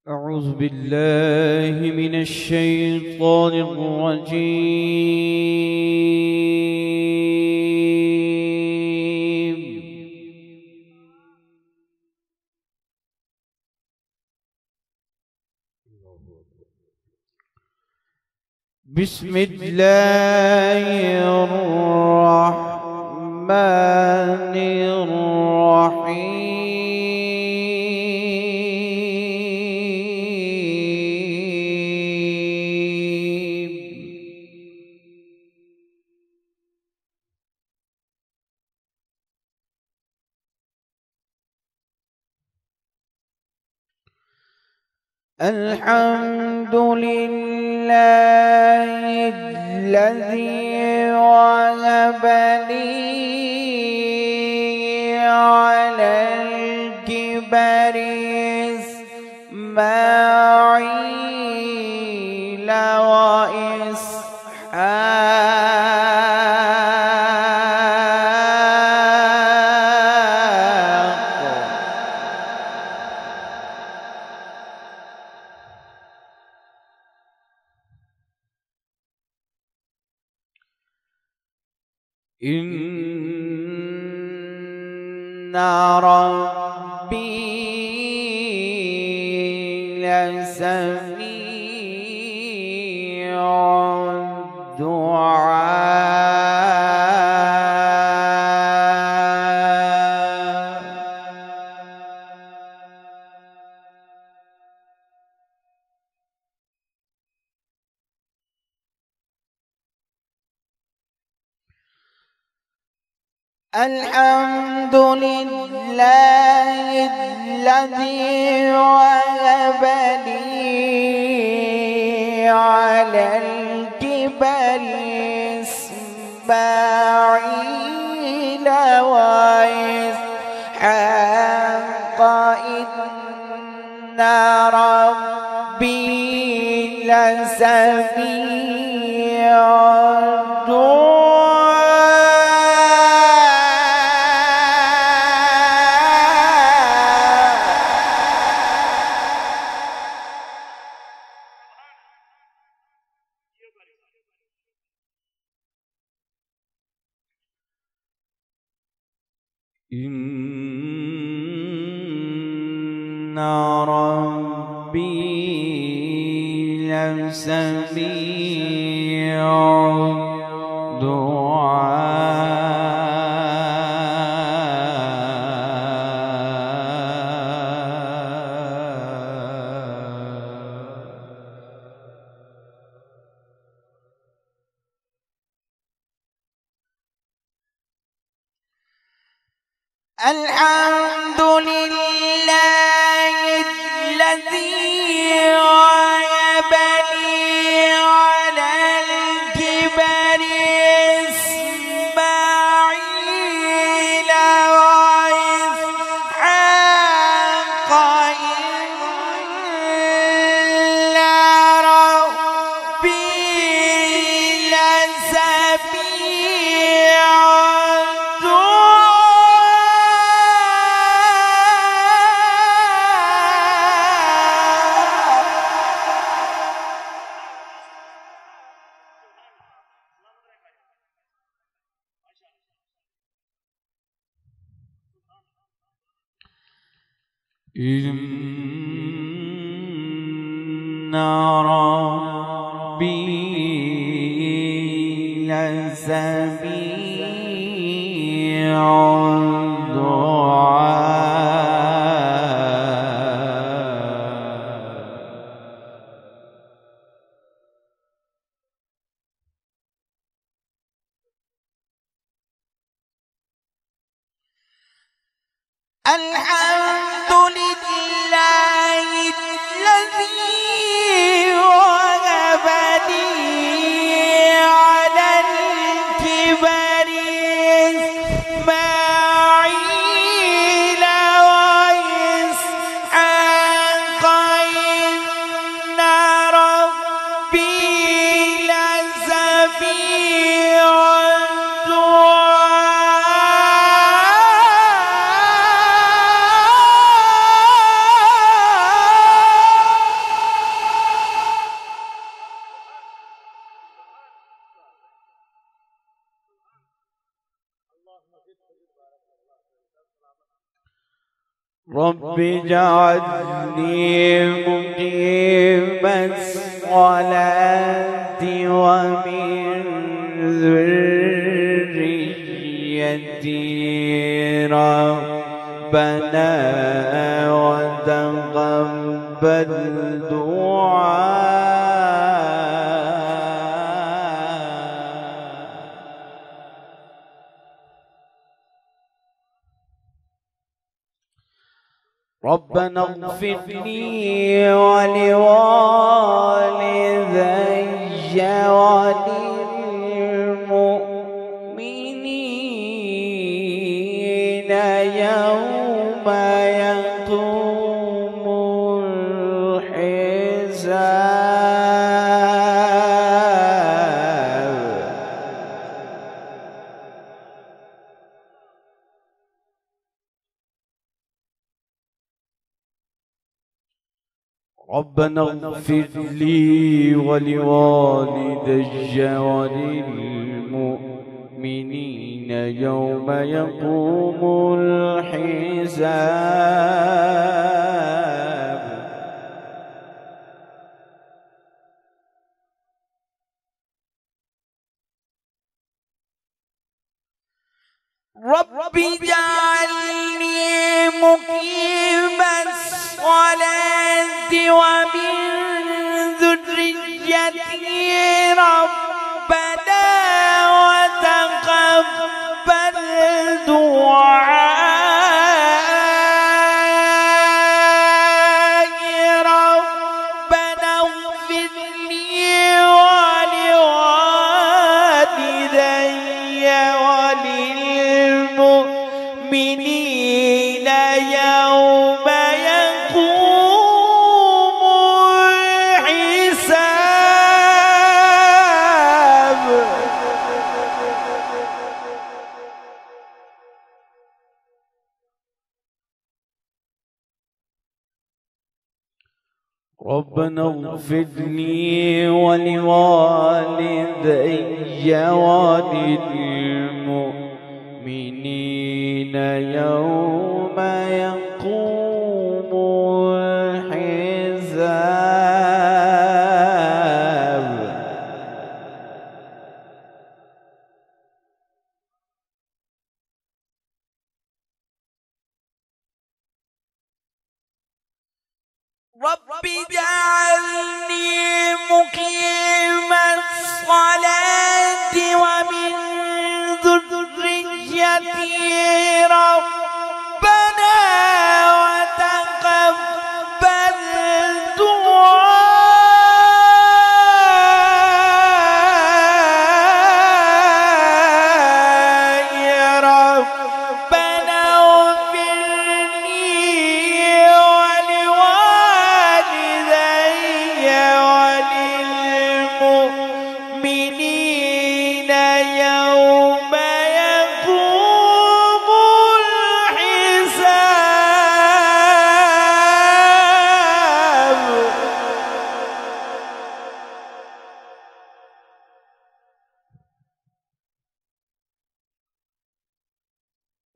أعوذ بالله من الشيطان الرجيم. بسم الله الرحمن الرحيم. الحمد لله الذي وهب لي على الكبر إسماعيل إن ربي لسميع الدعاء. الحمد لله الذي وهب لي على الكبر إسماعيل وإسحاق إن ربي لسميع الدعاء. إن ربي لسميع الحمد لله الذي وهب لي على الكبر إسماعيل وإسحاق إن ربي لسميع إن ربي لسميع الدعاء. الحمد لله الذي وهب لي على الكبر إسماعيل رب اجعلني مقيم الصلاة ومن ذريتي ربنا وتقبل دعاء. ربنا اغفر لي ولوالدي وللمؤمنين يوم يقوم الحساب. ربنا اغفر لي ولوالدي وللمؤمنين يوم يقوم الحساب. رب اجعلني مقيم الصلاة ومن ذريتي ربنا وتقبل دعائي. ربنا اغفر لي ولوالدي وللمؤمنين يوم يقوم الحساب. ربنا اغفر لي ولوالدي وللمؤمنين يوم يقوم الحساب. رب اجعلني مقيم الصلاة ومن ذريتي ربنا وتقبل دعائي. ربنا اغفر لي ولوالدي وللمؤمنين يوم يقوم الحساب.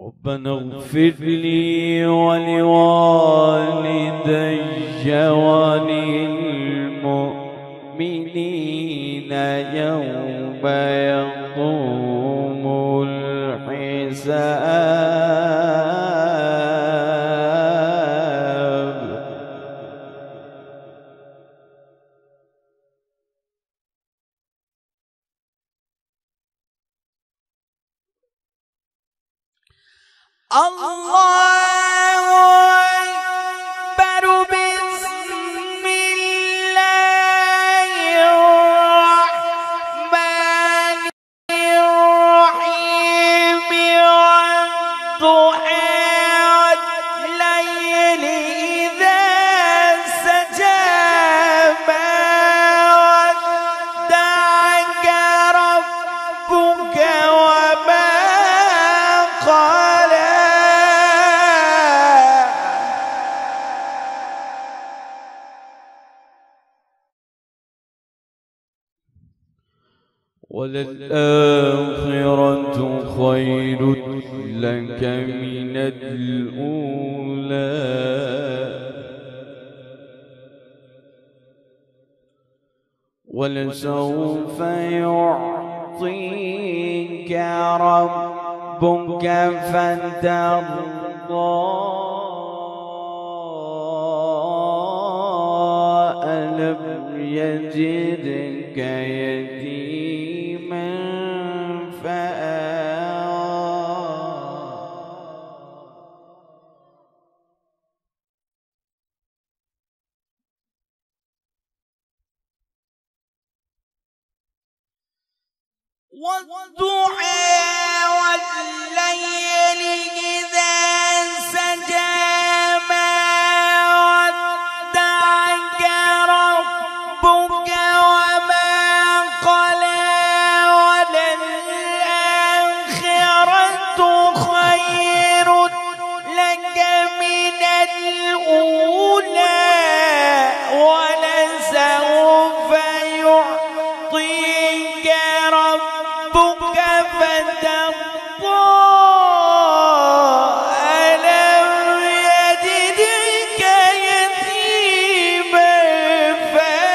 ربنا اغفر لي ولوالدي وللمؤمنين يوم يقوم الحساب. الله أكبر. بسم الله الرحمن الرحيم. والضحى والليل إذا سجى ما ودعك ربك وما قلى. وللآخرة خير لك من الأولى ولسوف يعطيك ربك فترضى ألم يجدك يتيما فآوى والضحى والليل إذا سجى ما ودعك ربك وما قلى وللآخرة خير لك من الأولى ولسوف يعطيك ربك فترضى ألم يجدك يتيما فآوى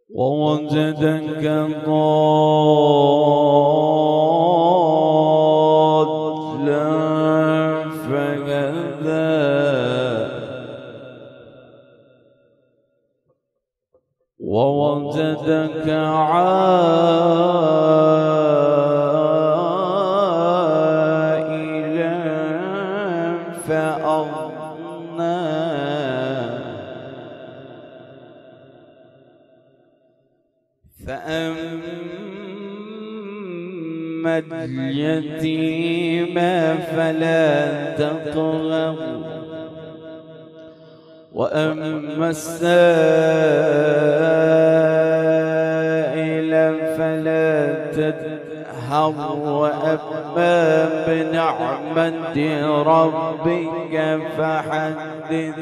ووجدك ضالا فهدى ووجدك عائلا فأغنى فأما اليتيم فلا تقهر وأما السائل فلا تنهر وأما بنعمة ربك فحدث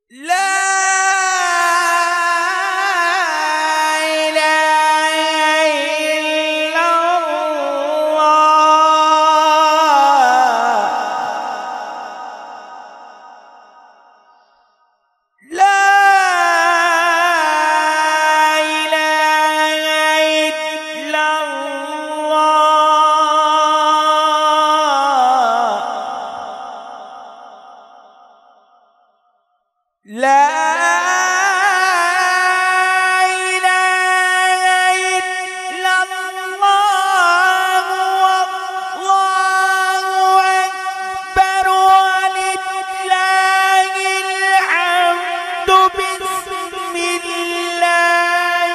لا إله إلا الله لا إله إلا الله لا إله إلا الله والله أكبر ولله الحمد بسم الله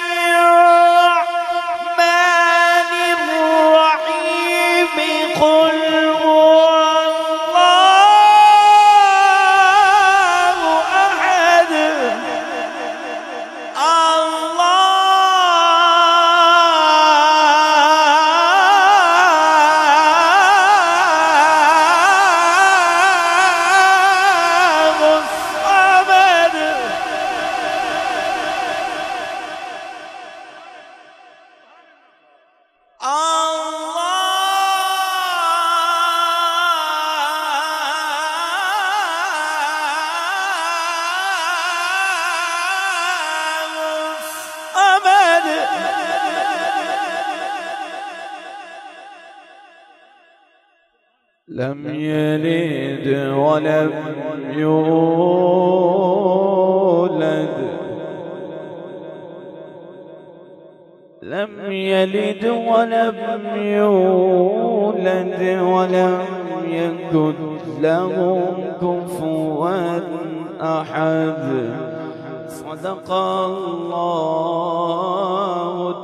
الرحمن الرحيم قل هو الله أحد الله الصمد الصمد لم يلد ولم يولد لم يلد ولم يولد ولم يكن له كفوا أحد صدق الله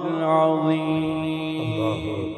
العظيم.